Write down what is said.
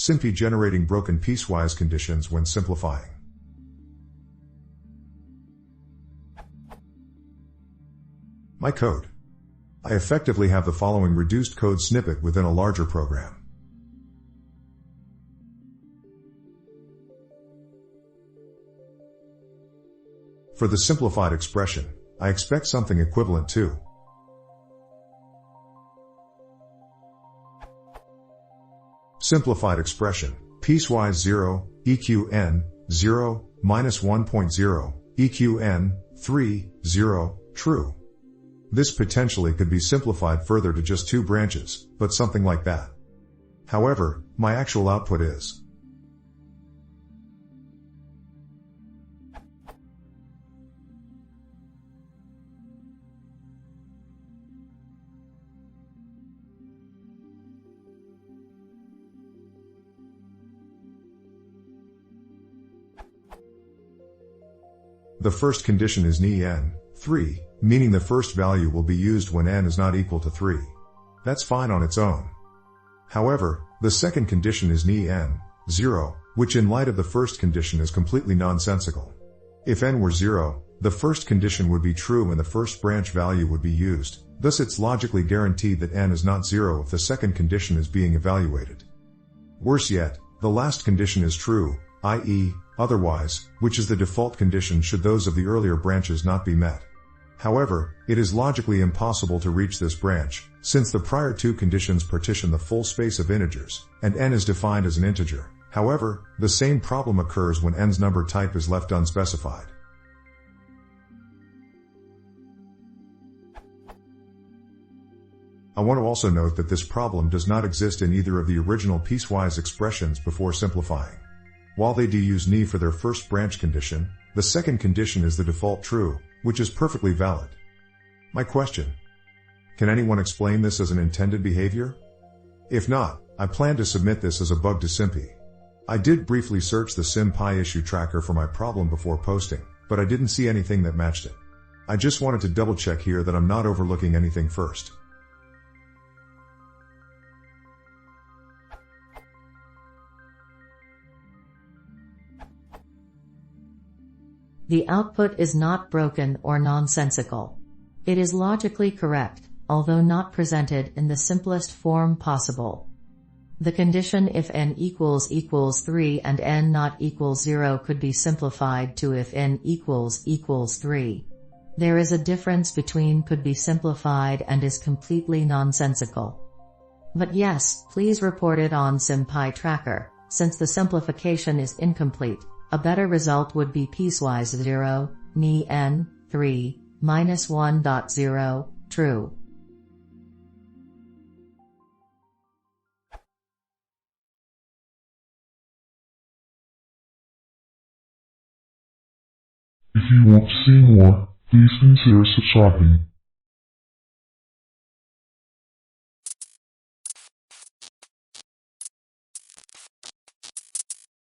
Sympy generating broken piecewise conditions when simplifying. My code. I effectively have the following reduced code snippet within a larger program. For the simplified expression, I expect something equivalent to simplified expression, piecewise 0, EQN, 0, minus 1.0, EQN, 3, 0, true. This potentially could be simplified further to just 2 branches, but something like that. However, my actual output is the first condition is n, 3, meaning the first value will be used when n is not equal to 3. That's fine on its own. However, the second condition is n, 0, which in light of the first condition is completely nonsensical. If n were 0, the first condition would be true and the first branch value would be used, thus it's logically guaranteed that n is not 0 if the second condition is being evaluated. Worse yet, the last condition is true, i.e., otherwise, which is the default condition should those of the earlier branches not be met. However, it is logically impossible to reach this branch, since the prior 2 conditions partition the full space of integers, and n is defined as an integer. However, the same problem occurs when n's number type is left unspecified. I want to also note that this problem does not exist in either of the original piecewise expressions before simplifying. While they do use n for their first branch condition, the second condition is the default true, which is perfectly valid. My question: can anyone explain this as an intended behavior? If not, I plan to submit this as a bug to Sympy. I did briefly search the Sympy issue tracker for my problem before posting, but I didn't see anything that matched it. I just wanted to double check here that I'm not overlooking anything first. The output is not broken or nonsensical. It is logically correct, although not presented in the simplest form possible. The condition if n equals 3 and n not equals 0 could be simplified to if n equals 3. There is a difference between could be simplified and is completely nonsensical. But yes, please report it on Sympy tracker, since the simplification is incomplete. A better result would be piecewise 0, n, 3, minus 1.0, true. If you want to see more, please consider subscribing.